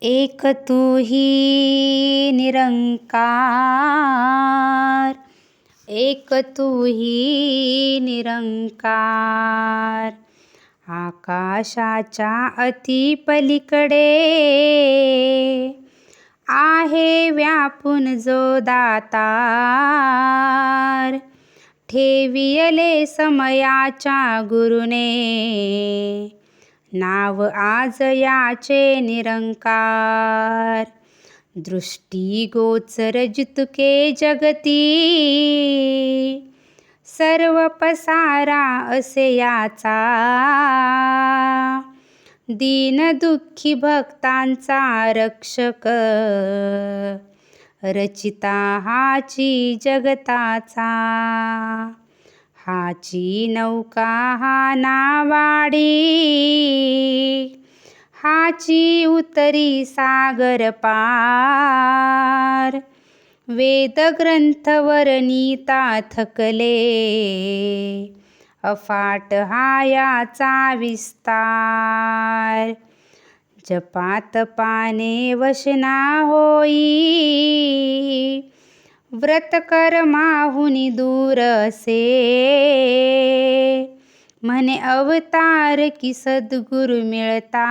एक तू ही निरंकार, एक तू ही निरंकार. आकाशाच्या अति पलीकडे आहे व्यापून जो दातार. ठेवियले समयाच्या गुरुने नाव आज याचे निरंकार. दृष्टी गोचर जितके जगती सर्व पसारा असे याचा. दीन दुःखी भक्तांचा रक्षक रचिता हाची जगताचा. हाची नौका हा नावाडी, हाची उतरी सागर पार. वेद ग्रंथ वर्णिता थकले, अफाट हा याचा विस्तार. जपात पाने वशना होई, व्रत कर्माहुनी दूर असे. म्हणे अवतार की सद्गुरु मिळता,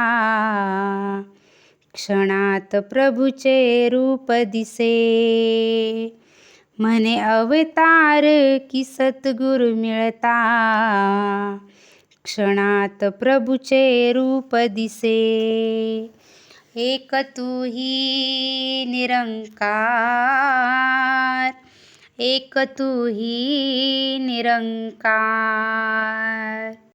क्षणात प्रभूचे रूप दिसे. म्हणे अवतार की सद्गुरु मिळता, क्षणात प्रभूचे रूप दिसे. एक तू ही निरंकार, एक तू ही निरंकार.